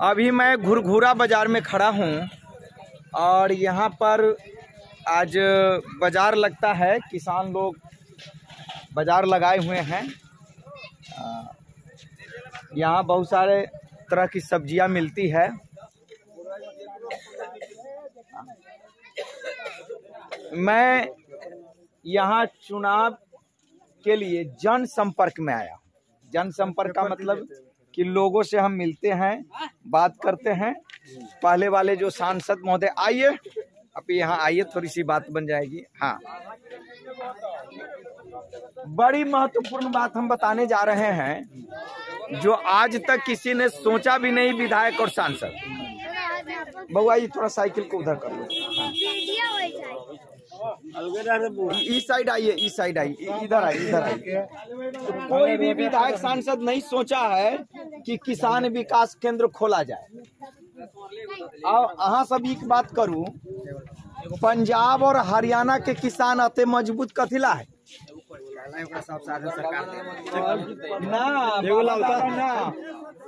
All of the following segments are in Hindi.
अभी मैं घुरघुरा बाजार में खड़ा हूँ और यहाँ पर आज बाजार लगता है। किसान लोग बाजार लगाए हुए हैं। यहाँ बहुत सारे तरह की सब्जियाँ मिलती है। मैं यहाँ चुनाव के लिए जनसंपर्क में आया। जनसंपर्क का मतलब कि लोगों से हम मिलते हैं, बात करते हैं। पहले वाले जो सांसद महोदय, आइए अब यहाँ आइए, थोड़ी सी बात बन जाएगी। हाँ, बड़ी महत्वपूर्ण बात हम बताने जा रहे हैं जो आज तक किसी ने सोचा भी नहीं, विधायक और सांसद। बउआ ये थोड़ा साइकिल को उधर कर लो। इस साइड आइए, इस साइड आइए, इधर आइए, इधर आइए। तो कोई भी विधायक सांसद नहीं सोचा है कि किसान विकास केंद्र खोला जाए। और अहाँ सब एक बात करूं, पंजाब और हरियाणा के किसान अते मजबूत कथिला है ना,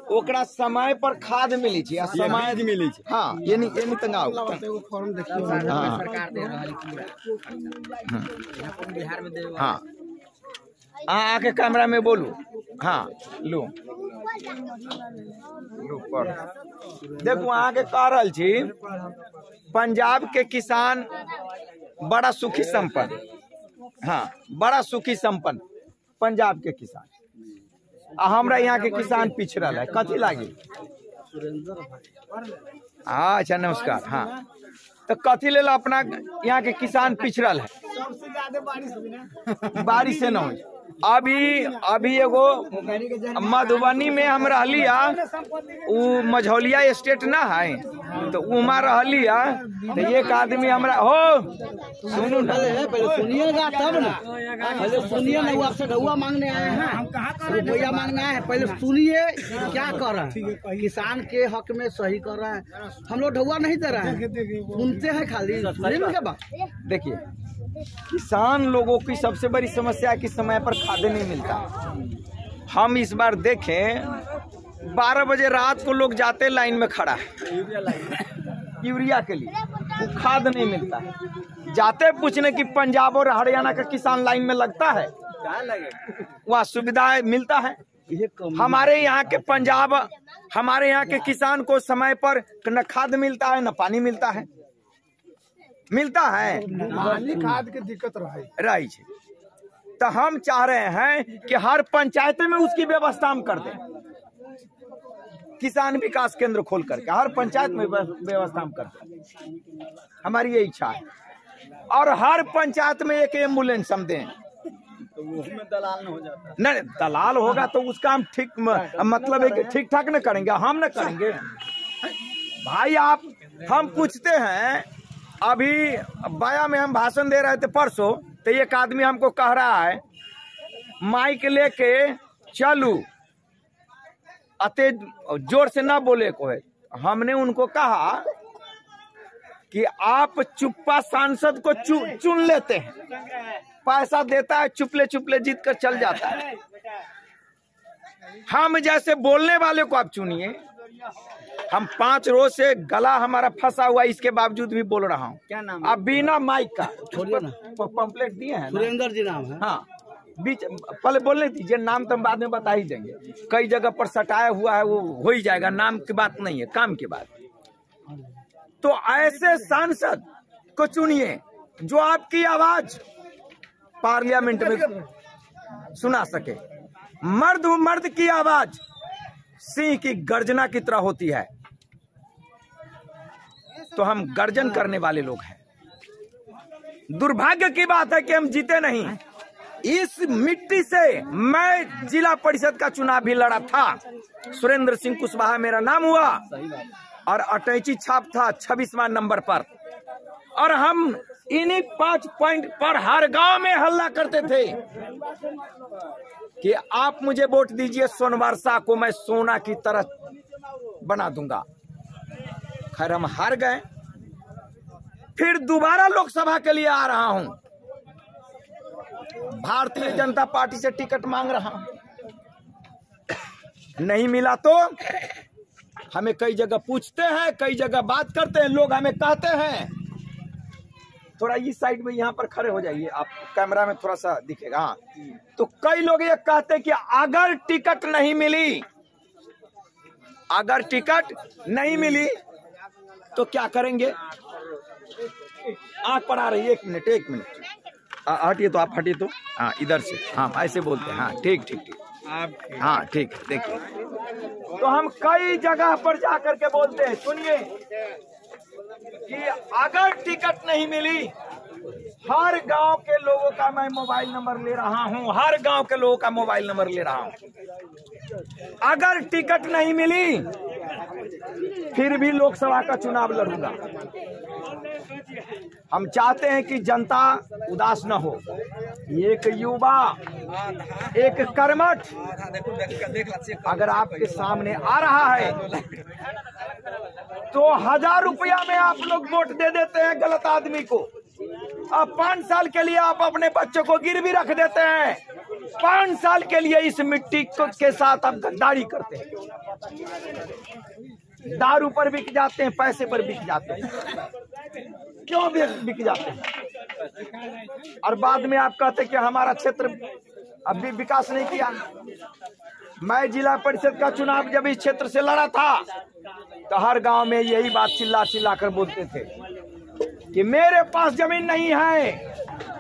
ओकरा समय पर खाद मिली थी, समय मिली थी। हाँ, ये नहीं तंगाओ। हाँ, आके कैमरा में बोलू। हाँ, लो पर देखो, आके कह रहा छी, पंजाब के किसान बड़ा सुखी संपन्न। हाँ, बड़ा सुखी संपन्न पंजाब के किसान। हमरा यहाँ के किसान पिछड़ल है, कथी लागी? हाँ, अच्छा, नमस्कार। हाँ, तो कथी ले ला अपना यहाँ के किसान पिछड़ल है? सबसे ज्यादा बारिश से न हो। अभी एगो मधुबनी में हम रहलिया, उ मझौलिया स्टेट ना है, तो उमा रहलिया। तो एक आदमी हमरा हो, सुनू ना, पहले सुनिएगा तब ना, पहले सुनिए ना। वो आपसे ढौआ मांगने आए हैं, रुपया मांगने आए हैं। पहले सुनिए क्या कर रहे हैं, किसान के हक में सही कर रहे हैं। हम लोग ढौआ नहीं दे रहे हैं, सुनते हैं खाली। सुनिए क्या बात। देखिए, किसान लोगों की सबसे बड़ी समस्या है कि समय पर खाद नहीं मिलता। हम इस बार देखें, 12 बजे रात को लोग जाते लाइन में खड़ा है यूरिया के लिए, वो खाद नहीं मिलता है। जाते पूछने कि पंजाब और हरियाणा का किसान लाइन में लगता है, वहाँ सुविधा मिलता है। हमारे यहाँ के पंजाब, हमारे यहाँ के किसान को समय पर न खाद मिलता है, न पानी मिलता है। मिलता है, खाद की दिक्कत रही है। तो हम चाह रहे हैं कि हर पंचायत में उसकी व्यवस्था हम कर दें। किसान विकास केंद्र खोल करके हर पंचायत में व्यवस्था हम कर दें। हमारी ये इच्छा है। और हर पंचायत में एक एम्बुलेंस हम दें। तो उसमें दलाल न हो जाता। नहीं, दलाल होगा तो उसका हम ठीक मतलब है कि ठीक ठाक न करेंगे, हम न करेंगे भाई। आप हम पूछते हैं, अभी बाया में हम भाषण दे रहे थे परसों, तो एक आदमी हमको कह रहा है माइक लेके चलू, अते जोर से ना बोले को है। हमने उनको कहा कि आप चुप्पा सांसद को चुन लेते हैं, पैसा देता है, चुपले चुपले जीत कर चल जाता है। हम जैसे बोलने वाले को आप चुनिए। हम 5 रोज से गला हमारा फंसा हुआ, इसके बावजूद भी बोल रहा हूँ। क्या नाम? अब बिना माइक का छोड़िए ना, पंपलेट दिए हैं। सुरेंद्र जी नाम है। हाँ, बीच पहले बोलने दीजिए, नाम तो हम बाद में बता ही देंगे। कई जगह पर सटाया हुआ है, वो हो ही जाएगा। नाम की बात नहीं है, काम की बात। तो ऐसे सांसद को चुनिए जो आपकी आवाज पार्लियामेंट में सुना सके। मर्द की आवाज सिंह की गर्जना की तरह होती है, तो हम गर्जन करने वाले लोग हैं। दुर्भाग्य की बात है कि हम जीते नहीं। इस मिट्टी से मैं जिला परिषद का चुनाव भी लड़ा था। सुरेंद्र सिंह कुशवाहा मेरा नाम हुआ और अटैची छाप था 26वां नंबर पर। और हम इन्हीं 5 पॉइंट पर हर गांव में हल्ला करते थे कि आप मुझे वोट दीजिए, सोनवर्षा को मैं सोना की तरह बना दूंगा। खैर हम हार गए। फिर दोबारा लोकसभा के लिए आ रहा हूं, भारतीय जनता पार्टी से टिकट मांग रहा हूं। नहीं मिला तो हमें कई जगह पूछते हैं, कई जगह बात करते हैं, लोग हमें कहते हैं। थोड़ा इस साइड में यहाँ पर खड़े हो जाइए, आप कैमरा में थोड़ा सा दिखेगा। हाँ, तो कई लोग ये कहते हैं कि अगर टिकट नहीं मिली, अगर टिकट नहीं मिली तो क्या करेंगे। आंख पर आ रही है, एक मिनट हटिए तो, आप हटिए तो। हाँ, इधर से, हाँ ऐसे बोलते हैं। हाँ ठीक, हाँ ठीक। देखिए, तो हम कई जगह पर जाकर के बोलते हैं, सुनिए, कि अगर टिकट नहीं मिली, हर गांव के लोगों का मैं मोबाइल नंबर ले रहा हूं, हर गांव के लोगों का मोबाइल नंबर ले रहा हूं। अगर टिकट नहीं मिली फिर भी लोकसभा का चुनाव लड़ूंगा। हम चाहते हैं कि जनता उदास न हो। एक युवा, एक कर्मठ अगर आपके सामने आ रहा है तो 1000 रुपया में आप लोग वोट दे देते हैं गलत आदमी को। अब 5 साल के लिए आप अपने बच्चों को गिरवी रख देते हैं। 5 साल के लिए इस मिट्टी के साथ आप गद्दारी करते हैं। दारू पर बिक जाते हैं, पैसे पर बिक जाते हैं। क्यों बिक जाते हैं? और बाद में आप कहते हैं कि हमारा क्षेत्र अभी विकास नहीं किया। मैं जिला परिषद का चुनाव जब इस क्षेत्र से लड़ा था तो हर गांव में यही बात चिल्ला चिल्ला कर बोलते थे कि मेरे पास जमीन नहीं है,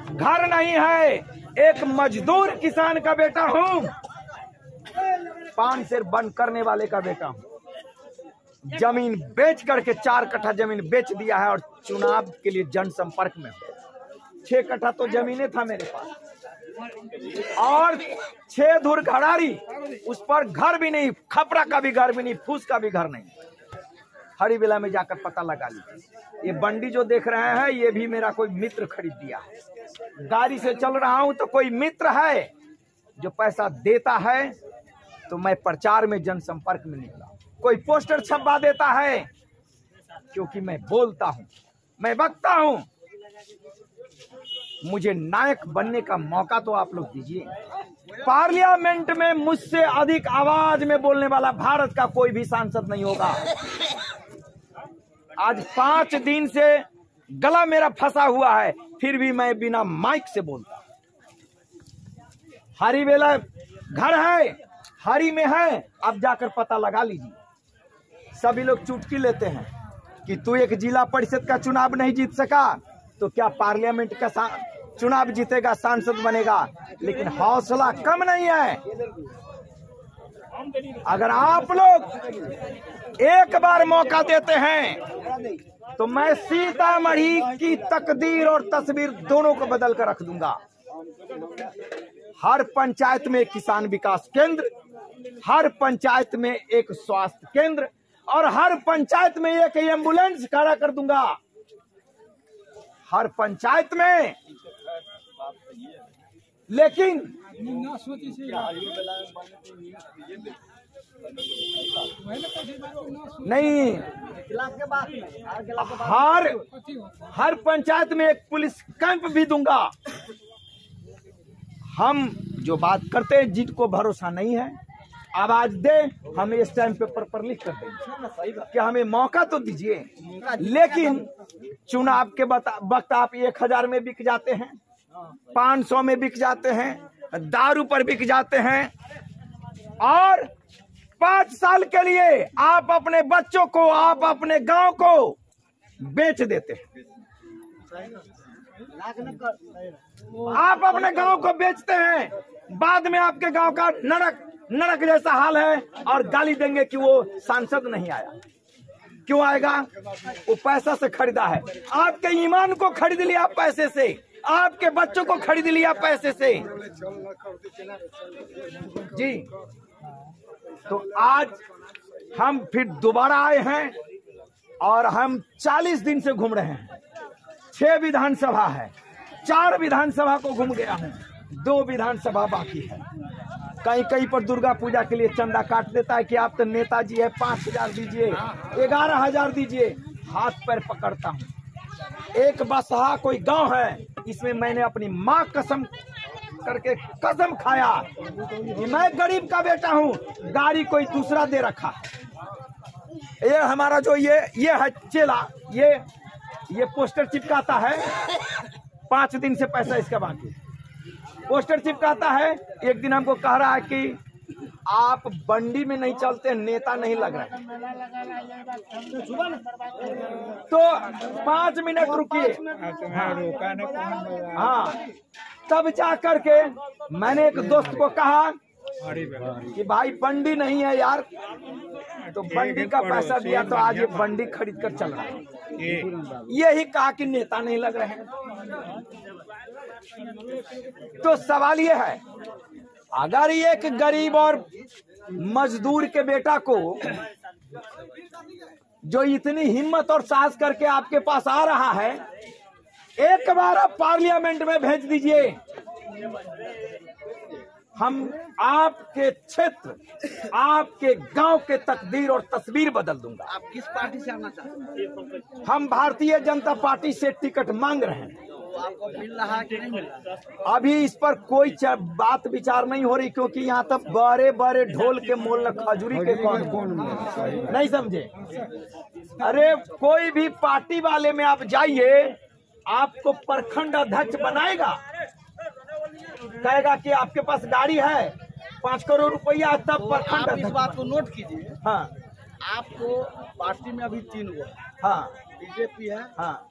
घर नहीं है, एक मजदूर किसान का बेटा हूं, पान से बंद करने वाले का बेटा हूं। जमीन बेच करके 4 कट्ठा जमीन बेच दिया है और चुनाव के लिए जनसंपर्क में 6 कट्ठा तो जमीनें था मेरे पास और 6 धुर घड़ारी, उस पर घर भी नहीं, खपरा का भी घर भी नहीं, फूस का भी घर नहीं। हरिबेला में जाकर पता लगा लीजिए। ये बंडी जो देख रहे हैं ये भी मेरा कोई मित्र खरीद दिया है। गाड़ी से चल रहा हूं तो कोई मित्र है जो पैसा देता है, तो मैं प्रचार में जनसंपर्क में निकला। कोई पोस्टर छपवा देता है क्योंकि मैं बोलता हूं, मैं बकता हूं। मुझे नायक बनने का मौका तो आप लोग दीजिए। पार्लियामेंट में मुझसे अधिक आवाज में बोलने वाला भारत का कोई भी सांसद नहीं होगा। आज 5 दिन से गला मेरा फंसा हुआ है, फिर भी मैं बिना माइक से बोलता। हरिबेला घर है, हरी में है, अब जाकर पता लगा लीजिए। सभी लोग चुटकी लेते हैं कि तू एक जिला परिषद का चुनाव नहीं जीत सका तो क्या पार्लियामेंट का चुनाव जीतेगा, सांसद बनेगा। लेकिन हौसला कम नहीं है। अगर आप लोग एक बार मौका देते हैं तो मैं सीतामढ़ी की तकदीर और तस्वीर दोनों को बदल कर रख दूंगा। हर पंचायत में एक किसान विकास केंद्र, हर पंचायत में एक स्वास्थ्य केंद्र और हर पंचायत में एक एम्बुलेंस खड़ा कर दूंगा। हर पंचायत में। लेकिन नहीं, हर पंचायत में एक पुलिस कैंप भी दूंगा। हम जो बात करते हैं, जिनको भरोसा नहीं है आवाज दे, हम इस टाइम पेपर पर लिख कर देंगे कि हमें मौका तो दीजिए। लेकिन चुनाव के वक्त आप 1000 में बिक जाते हैं, 500 में बिक जाते हैं, दारू पर बिक जाते हैं और 5 साल के लिए आप अपने बच्चों को, आप अपने गांव को बेच देते हैं। आप अपने गांव को बेचते हैं, बाद में आपके गांव का नरक जैसा हाल है और गाली देंगे कि वो सांसद नहीं आया। क्यों आएगा? वो पैसा से खरीदा है। आपके ईमान को खरीद लिया पैसे से, आपके बच्चों को खरीद लिया पैसे से। जी, तो आज हम फिर दोबारा आए हैं और हम 40 दिन से घूम रहे हैं। 6 विधानसभा है, 4 विधानसभा को घूम गया हूं, 2 विधानसभा बाकी है। कहीं कहीं पर दुर्गा पूजा के लिए चंदा काट देता है कि आप तो नेताजी है, 5000 दीजिए, 11000 दीजिए। हाथ पैर पकड़ता हूं। एक बसहा कोई गांव है, इसमें मैंने अपनी माँ कसम करके कसम खाया कि मैं गरीब का बेटा हूं, गाड़ी कोई दूसरा दे रखा है। ये हमारा जो ये है चेला, ये पोस्टर चिपकाता है, 5 दिन से पैसा इसका बाकी। पोस्टर चिपकाता है। एक दिन हमको कह रहा है कि आप बंडी में नहीं चलते, नेता नहीं लग रहा है। तो 5 मिनट रुकिए। हाँ, तब जा करके मैंने एक दोस्त को कहा कि भाई बंडी नहीं है यार, तो बंडी का पैसा दिया तो आज ये बंडी खरीद कर चल रहा है। यही कहा कि नेता नहीं लग रहे हैं। तो सवाल ये है, अगर एक गरीब और मजदूर के बेटा को जो इतनी हिम्मत और साहस करके आपके पास आ रहा है, एक बार आप पार्लियामेंट में भेज दीजिए, हम आपके क्षेत्र, आपके गांव के तकदीर और तस्वीर बदल दूंगा। आप किस पार्टी से आना चाहते हैं? हम भारतीय जनता पार्टी से टिकट मांग रहे हैं। तो आपको मिल रहा है कि नहीं मिल रहा? अभी इस पर कोई बात विचार नहीं हो रही, क्योंकि यहाँ तक बड़े बड़े ढोल के मोल खजूरी के कौन नहीं समझे। अरे कोई भी पार्टी वाले में आप जाइए, आपको प्रखंड अध्यक्ष बनाएगा, कहेगा कि आपके पास गाड़ी है 5 करोड़ रुपया, तब तो प्रखंड आप इस बात को नोट कीजिए। हाँ आपको पार्टी में अभी 3 हुआ, हाँ बीजेपी है, हाँ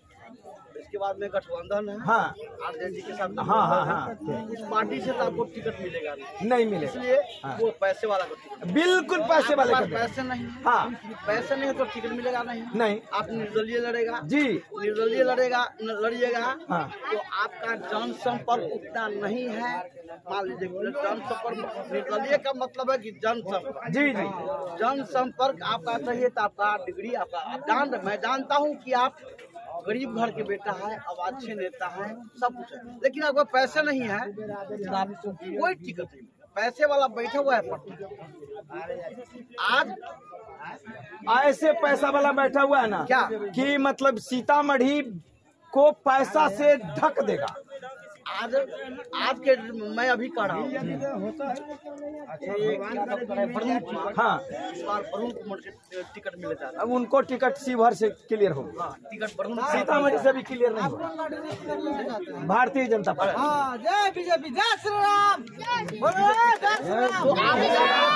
इसके बाद में गठबंधन है, हाँ आरजेडी के साथ। हाँ हाँ हाँ इस पार्टी से तो आपको टिकट मिलेगा नहीं मिलेगा, इसलिए हाँ। वो पैसे वाला को टिकट। बिल्कुल पैसे वाले आपके का पास पैसे नहीं है, हाँ पैसे नहीं है तो टिकट मिलेगा नहीं। नहीं आप निर्दलीय लड़ेगा जी, निर्दलीय लड़िएगा हाँ। तो आपका जनसंपर्क उतना नहीं है। मान लीजिए जनसंपर्क, निर्दलीय का मतलब है कि जनसंपर्क। जी जी जनसंपर्क आपका चाहिए तो आपका डिग्री, आपका मैं जानता हूँ कि आप गरीब घर के बेटा है, अब अच्छे नेता है, सब कुछ है, लेकिन आपको पैसे नहीं है तो आपको कोई टिकट नहीं। पैसे वाला बैठा हुआ है आज ऐसे पैसा वाला बैठा हुआ है ना, क्या? कि मतलब सीतामढ़ी को पैसा से ढक देगा। आज के मैं अभी कह रहा हूँ हाँ, इस बार वरुण कुमार के टिकट मिले जा रहा है। अब उनको टिकट शिवहर से क्लियर होगा, टिकट वरुण सीतामढ़ी से भी क्लियर नहीं होगा। भारतीय जनता पार्टी। जय बीजेपी, जय श्री राम,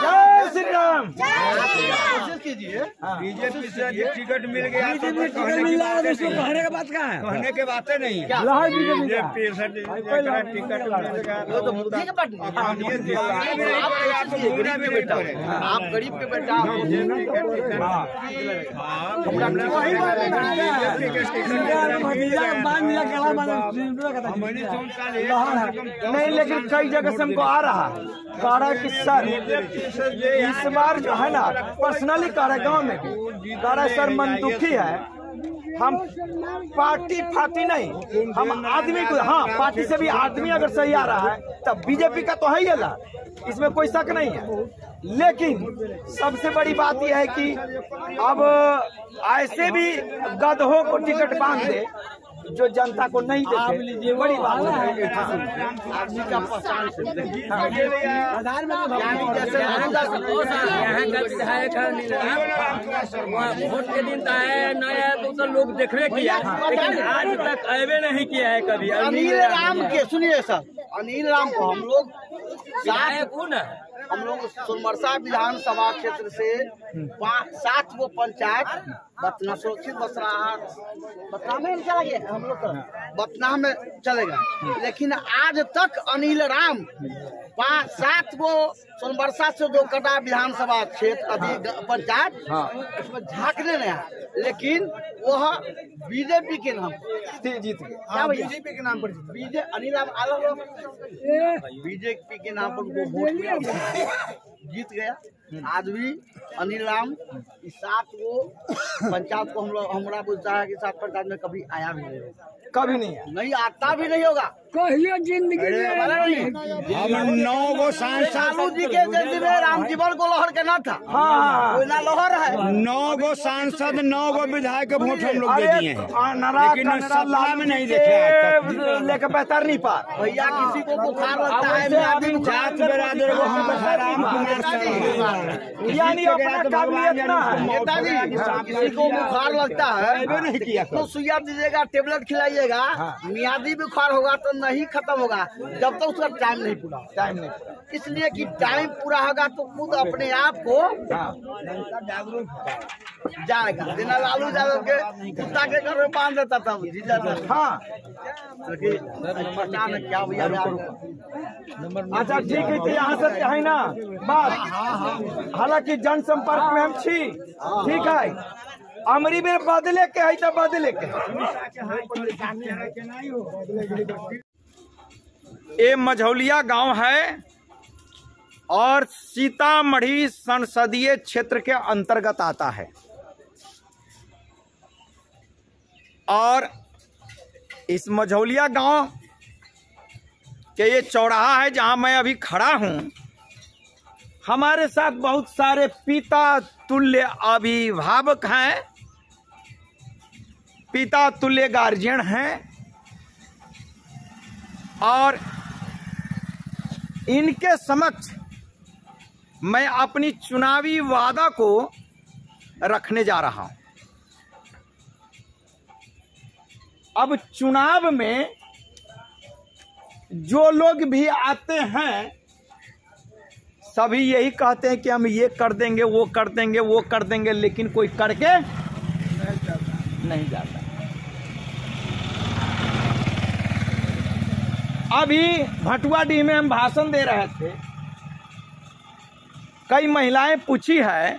जय श्री राम। कोशिश कीजिए। बीजेपी से टिकट मिल गया, टिकट मिल रहा है, उसको कहने का बात कहाँ है? कहने के बातें नहीं है। लहर बीजेपी का। बीजेपी से टिकट मिलेगा वो तो मोदी के पार्टी में। हाँ, ये गरीब के बेटा, आप गरीब के बेटा, नहीं, लेकिन कई जगह से हमको आ रहा है, कह रहा है कि सर इस बार जो है ना, पर्सनली कह रहा है, गाँव में भी कह रहा है सर मन दुखी है, हम पार्टी फाटी नहीं, हम आदमी को, हाँ पार्टी से भी आदमी अगर सही आ रहा है तब बीजेपी का तो है ही अल्लाह, इसमें कोई शक नहीं है। लेकिन सबसे बड़ी बात यह है कि अब ऐसे भी गधों को टिकट बांध दे जो जनता को नहीं देते, बड़ी बात है। आदमी का पहचान से यहाँ का विधायक वोट के दिन तो आया न आया तो लोग देखबे किया, लेकिन आज तक अबे नहीं किया है कभी। अनिल राम के, सुनिए सर, अनिल राम को हम लोग सोनमरसा विधानसभा क्षेत्र से 7 गो पंचायत बतना सुरक्षित बस रहा, बतना में चला गया, हम लोग बतना में चलेगा, लेकिन आज तक अनिल राम 7 गो सोनबरसा से 2 कटा विधानसभा क्षेत्र पंचायत उसमें झांकने नहीं आया, लेकिन वह बीजेपी के नाम जीत गए। क्या भैया? बीजेपी के नाम पर अनिल राम अलग बीजेपी के नाम पर वो वोट में जीत गया। आज भी अनिल राम इस 7 गो पंचायत को हमारा बोलता है कि 7 पंचायत में कभी आया भी नहीं होगा, कभी नहीं है, नहीं आता भी नहीं होगा। कहियो जिंदगी में हम 9 गो सांसद लालू जी के जैसे में रामजीवन को लहर के ना था। हाँ कोई ना लहर है। 9 गो सांसद 9 गो विधायक के वोट हम लोग दे दिए हैं, नरा लेकिन सत्ता में नहीं देखे। लेकर बेहतर नहीं पा भैया किसी को बुखार लगता है, जात बिरादर को हम राम कुमार शर्मा, यानी अपना काबिलियत ना है। नेताजी किसी को बुखार लगता है तो सुइया दीजिएगा, टेबलेट खिलाइएगा, मियादी बुखार होगा तो नहीं खत्म होगा जब तक उसका टाइम नहीं पूरा। टाइम नहीं इसलिए कि टाइम पूरा होगा तो खुद अपने आप को जाएगा। बिना लालू यादव के कुत्ता के घर में बांध देता था हाँ। पता नहीं क्या भैया। अच्छा ठीक है, तो यहाँ से है ना बात। हालांकि जनसंपर्क में हम छी, ठीक है। अमरी में बदले के है तो बदले के। ये मझौलिया गांव है और सीतामढ़ी संसदीय क्षेत्र के अंतर्गत आता है। और इस मझौलिया गांव के ये चौराहा है जहां मैं अभी खड़ा हूं। हमारे साथ बहुत सारे पिता तुल्य अभिभावक हैं, पिता तुल्य गार्जियन हैं, और इनके समक्ष मैं अपनी चुनावी वादा को रखने जा रहा हूं। अब चुनाव में जो लोग भी आते हैं सभी यही कहते हैं कि हम ये कर देंगे, वो कर देंगे, वो कर देंगे, लेकिन कोई करके नहीं जाता। अभी भटुआडीह में हम भाषण दे रहे थे, कई महिलाएं पूछी है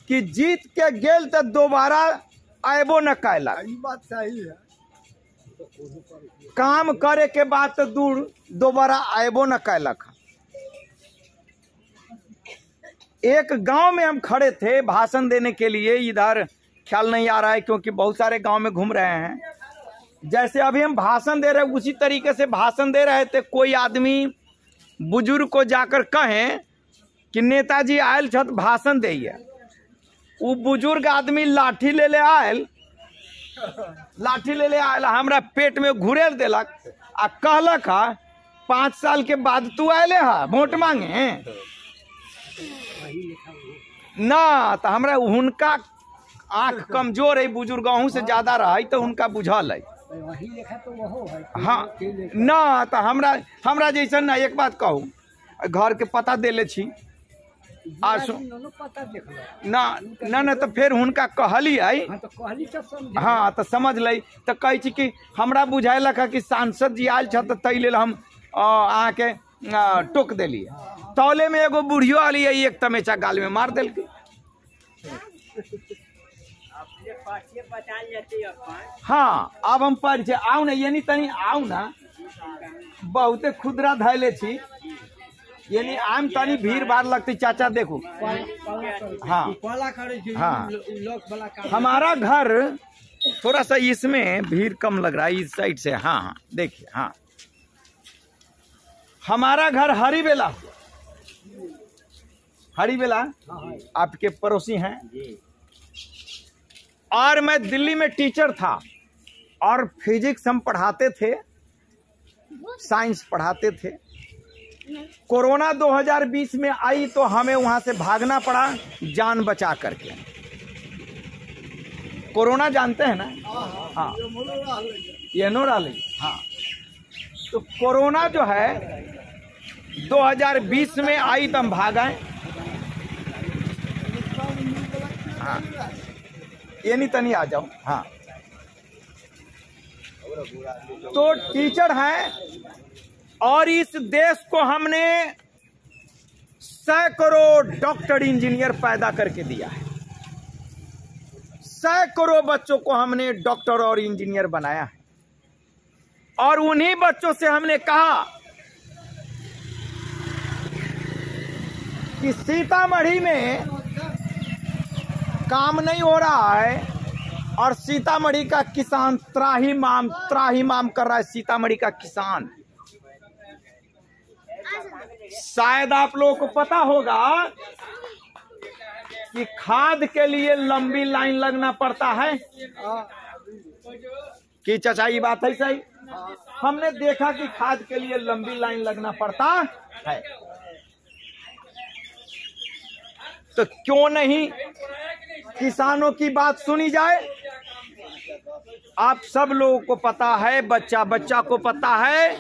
कि जीत के गेल तो दोबारा आएबो न कैला। बात सही है। काम करे के बाद तो दूर दोबारा आएबो न कैलक। एक गांव में हम खड़े थे भाषण देने के लिए, इधर ख्याल नहीं आ रहा है क्योंकि बहुत सारे गांव में घूम रहे हैं। जैसे अभी हम भाषण दे रहे हैं उसी तरीके से भाषण दे रहे थे। कोई आदमी बुजुर्ग को जाकर कहें कि नेताजी आयल छत भाषण दे, वो बुजुर्ग आदमी लाठी ले ले आयल, हमरा पेट में घुरेल देलक आ कहलक 5 साल के बाद तू आयले हा वोट मांगे ना। तो हमरा उनका आंख कमजोर है, बुजुर्ग अहूँ से ज्यादा रहा तो उनका बुझल है। हाँ ना, तो हमरा जैसा ना। एक बात कहूँ, घर के पता दे ले छी ना तो फिर हुनका कहली है। हाँ तो समझ ली। तो कहे छी कि हमरा बुझाइलक कि सांसद जी आयल छ तै लेल हम आके टोक दिलिए। तौले में एगो बुढ़ियो आली है, एक तमेचा गाल में मार दिल। हाँ अब हम परिचय आऊ ना, यानी तनी आऊ ना, बहुते खुदरा धैले छी, यानी आम तनी भीड़ भाड़ लगती। चाचा देखो, हाँ हाँ, हमारा घर थोड़ा सा इसमें भीड़ कम लग रहा है इस साइड से। हाँ हाँ देखिए, हाँ हमारा घर हरीबेला आपके पड़ोसी हैं। और मैं दिल्ली में टीचर था और फिजिक्स हम पढ़ाते थे, साइंस पढ़ाते थे। कोरोना 2020 में आई तो हमें वहां से भागना पड़ा जान बचा करके। कोरोना जानते हैं ना? हाँ ये नोराली। हाँ तो कोरोना जो है 2020 में आई तो हम भाग आए। हाँ ये नहीं तनी आ जाओ। हाँ तो टीचर हैं और इस देश को हमने सैकड़ों डॉक्टर इंजीनियर पैदा करके दिया है। सैकड़ों बच्चों को हमने डॉक्टर और इंजीनियर बनाया है। और उन्हीं बच्चों से हमने कहा कि सीतामढ़ी में काम नहीं हो रहा है और सीतामढ़ी का किसान त्राहिमाम कर रहा है। सीतामढ़ी का किसान, शायद आप लोगों को पता होगा कि खाद के लिए लंबी लाइन लगना पड़ता है कि चाचा ये बात है सही। हमने देखा कि खाद के लिए लंबी लाइन लगना पड़ता है, तो क्यों नहीं किसानों की बात सुनी जाए। आप सब लोगों को पता है, बच्चा बच्चा को पता है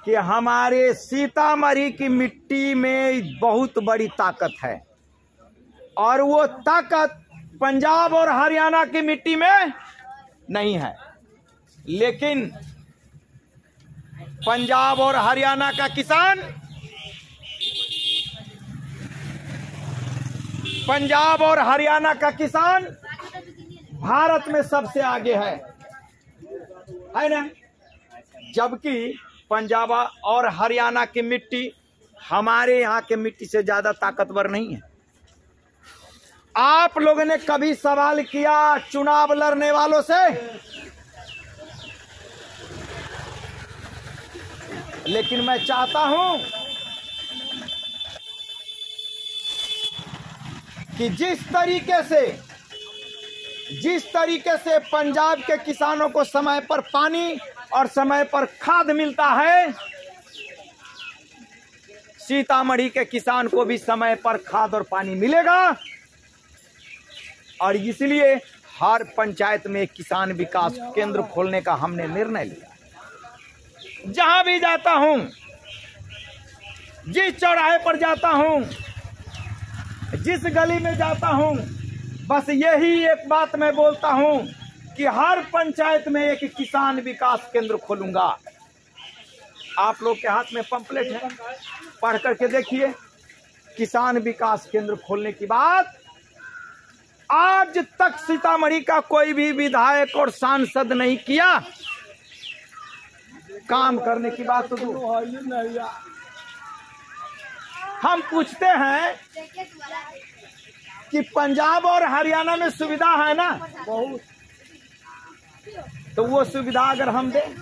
कि हमारे सीतामढ़ी की मिट्टी में बहुत बड़ी ताकत है, और वो ताकत पंजाब और हरियाणा की मिट्टी में नहीं है। लेकिन पंजाब और हरियाणा का किसान, पंजाब और हरियाणा का किसान भारत में सबसे आगे है ना। जबकि पंजाब और हरियाणा की मिट्टी हमारे यहाँ के मिट्टी से ज्यादा ताकतवर नहीं है। आप लोगों ने कभी सवाल किया चुनाव लड़ने वालों से? लेकिन मैं चाहता हूं कि जिस तरीके से पंजाब के किसानों को समय पर पानी और समय पर खाद मिलता है, सीतामढ़ी के किसान को भी समय पर खाद और पानी मिलेगा। और इसलिए हर पंचायत में किसान विकास केंद्र खोलने का हमने निर्णय लिया। जहां भी जाता हूं, जिस चौराहे पर जाता हूं, जिस गली में जाता हूं, बस यही एक बात मैं बोलता हूं कि हर पंचायत में एक किसान विकास केंद्र खोलूंगा। आप लोग के हाथ में पंपलेट है, पढ़ करके देखिए। किसान विकास केंद्र खोलने की बात आज तक सीतामढ़ी का कोई भी विधायक और सांसद नहीं किया। काम करने की बात तो दूर। हम पूछते हैं कि पंजाब और हरियाणा में सुविधा है ना बहुत, तो वो सुविधा अगर हम दें।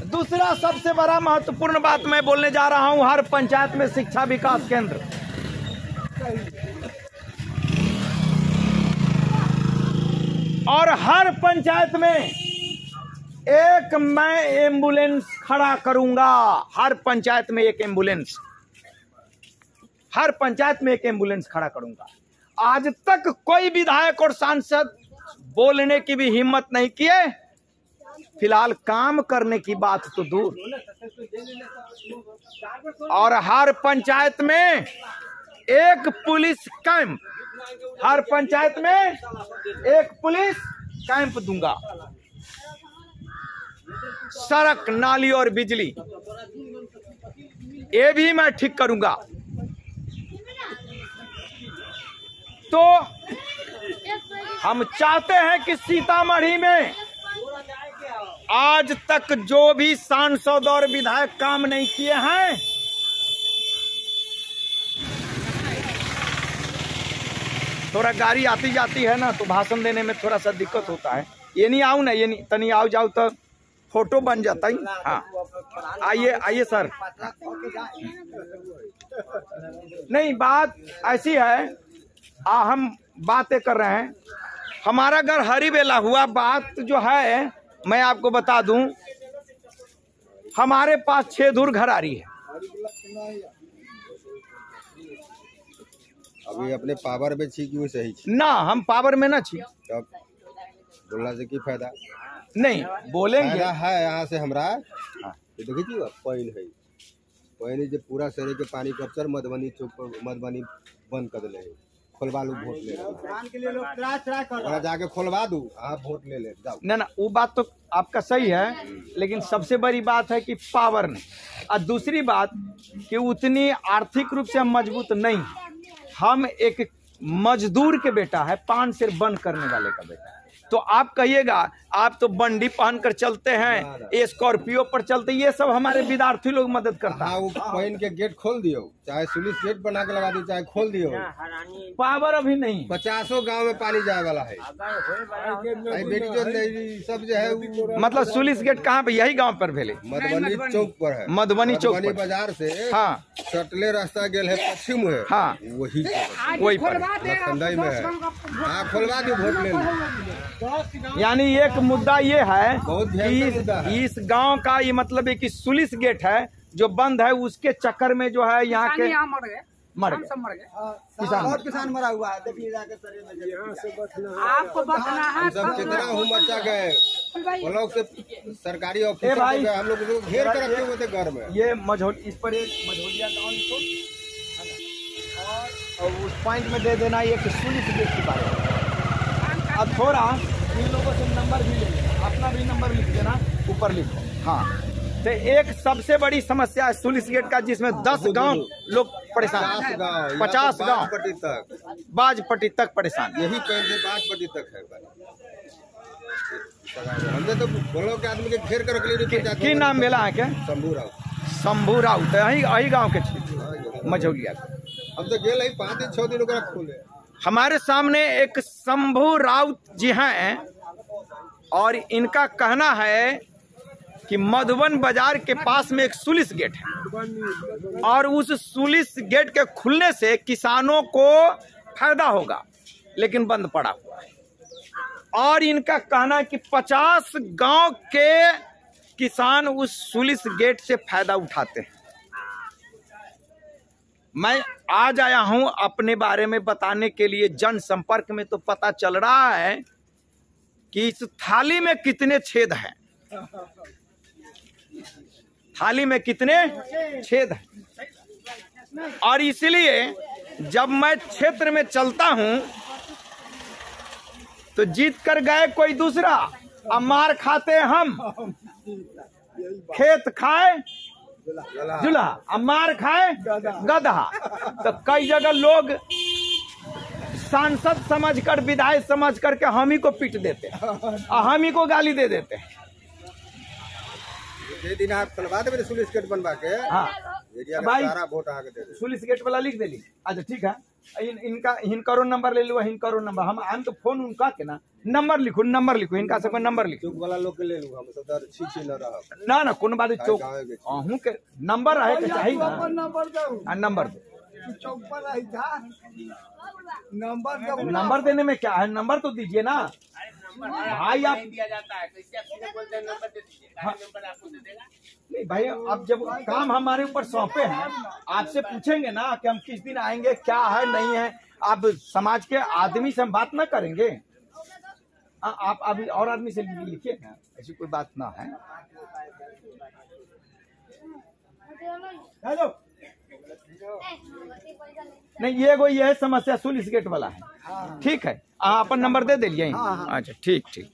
दूसरा सबसे बड़ा महत्वपूर्ण बात मैं बोलने जा रहा हूं, हर पंचायत में शिक्षा विकास केंद्र। और हर पंचायत में एक मैं एम्बुलेंस खड़ा करूंगा। हर पंचायत में एक एम्बुलेंस, हर पंचायत में एक एम्बुलेंस खड़ा करूंगा। आज तक कोई विधायक और सांसद बोलने की भी हिम्मत नहीं किए। फिलहाल काम करने की बात तो दूर। और हर पंचायत में एक पुलिस कैंप, हर पंचायत में एक पुलिस कैंप दूंगा। सड़क, नाली और बिजली ये भी मैं ठीक करूंगा। तो हम चाहते हैं कि सीतामढ़ी में आज तक जो भी सांसद और विधायक काम नहीं किए हैं, थोड़ा गाड़ी आती जाती है ना, तो भाषण देने में थोड़ा सा दिक्कत होता है। ये नहीं आऊं ना, ये नहीं, तनी आओ जाओ तो फोटो बन जाता है। हाँ, आइए आइए सर। नहीं, बात ऐसी है, हम बातें कर रहे हैं। हमारा घर हरीबेला हुआ। बात जो है मैं आपको बता दूं, हमारे पास 6 धूर घर आ रही है। अभी अपने पावर में छी क्यों सही छी? ना, हम पावर में ना छी। तब बोलना से की फायदा? नहीं बोलेंगे फायदा है यहाँ से हमरा। ये देखिए पानी है, पानी जो पूरा शहर के पानी कैप्चर मधुबनी चौक, मधुबनी बंद कर दिले, खोलवा लू, वोट ले लो, जाके खोलवा दू, आप वोट ले ले जाओ। ना, वो बात तो आपका सही है, लेकिन सबसे बड़ी बात है कि पावर नहीं। और दूसरी बात कि उतनी आर्थिक रूप से हम मजबूत नहीं हैं। हम एक मजदूर के बेटा है, पान सिर बंद करने वाले का बेटा है। तो आप कहिएगा आप तो बंडी पहनकर चलते हैं, स्कॉर्पियो पर चलते, ये सब हमारे विद्यार्थी लोग मदद करता है। हाँ, वो पानी के गेट खोल दियो, चाहे पुलिस गेट बना के लगा दियो, चाहे खोल दियो। पावर अभी नहीं, 50 गांव में पानी जाए वाला है। बेटी जो सब जो है मतलब सुलिस गेट कहाँ पे? यही गांव पर भेले, मधुबनी चौक पर है। मधुबनी चौक पर। बाजार से हाँ सटले रास्ता गेल है पश्चिम है। हाँ वही पर लखनदई में है। हाँ, खोलवा दियो, वोट ले लो। यानी एक मुद्दा ये है बहुत भयंकर मुद्दा है। कि इस गांव का ये मतलब है कि सुलिस गेट है जो बंद है, उसके चक्कर में जो है यहाँ के मर गए किसान। बहुत किसान मरा हुआ है, देखिए जाके आपको बचना है। हम सब कितना हुमचा गए ब्लॉक से सरकारी ऑफिस भाई, हम लोग घेर कर रखे हुए थे घर में। ये इस पर एक मझोलिया गाँव लिखो और उस पॉइंट में दे देना एक सुलिस गेट के बारे में। अब थोड़ा इन लोगों से नंबर भी ले लेना, अपना भी नंबर लिख देना, ऊपर लिखो। हाँ, तो एक सबसे बड़ी समस्या है सुलिस गेट का, जिसमें 10 गांव लोग परेशान, 50 गांव बाजपट्टी तक, बाजपट्टी तक परेशान। यही पेड़ से बाजपट्टी तक है। हमने तो बोलो के आदमी के घेर कर रख लिए। की नाम मेला है क्या? शंभू राउत। शंभू राउत यही गाँव के मझौलिया। हम तो गेल 5-6 दिन ओकरा खोले। हमारे सामने एक शंभू राउत जी हैं और इनका कहना है कि मधुबन बाजार के पास में एक सुलिस गेट है और उस सुलिस गेट के खुलने से किसानों को फायदा होगा, लेकिन बंद पड़ा हुआ है। और इनका कहना है कि 50 गांव के किसान उस सुलिस गेट से फायदा उठाते हैं। मैं आज आया हूं अपने बारे में बताने के लिए। जनसंपर्क में तो पता चल रहा है कि इस थाली में कितने छेद हैं, थाली में कितने छेद हैं। और इसलिए जब मैं क्षेत्र में चलता हूं तो जीत कर गए कोई दूसरा, अब मार खाते हम। खेत खाए जुला, अब मार खाए गधा। तो कई जगह लोग सांसद समझकर, विधायक समझकर के हम ही को पीट देते हैं और हम ही को गाली दे देते हैं। ये दिन आप खुलवा देंगे सुलिस गेट बनवा के। हाँ भाई, सारा वोट आके दे दे। सुलिस गेट वाला लिख देली। अच्छा ठीक है, इनका हिनकरो नंबर ले लो, हिनकरो नंबर। हम तो फोन उनका के ना नंबर लिखो, इनका सबका नंबर लिखो। चौक वाला लोग के ले लूं, हम सब छी न रहा ना कौन बात चौक अहूं के नंबर रहे के चाहिए ना। नंबर दो, चौक पर आई था नंबर देने में क्या है, नंबर तो दीजिए ना भाई। आप दिया जाता है, कैसे आप सीधे बोलते हैं नंबर दे दीजिए, नंबर आपको दे देगा। नहीं भाई, अब जब काम हमारे ऊपर सौंपे हैं, आपसे पूछेंगे ना कि हम किस दिन आएंगे, क्या है नहीं है। आप समाज के आदमी से हम बात ना करेंगे। आप अभी और आदमी से लिखिए ना, ऐसी कोई बात ना है। हेलो, नहीं ये समस्या सुलिस गेट वाला है। ठीक है, आप अपन नंबर दे दिलिए। अच्छा ठीक ठीक।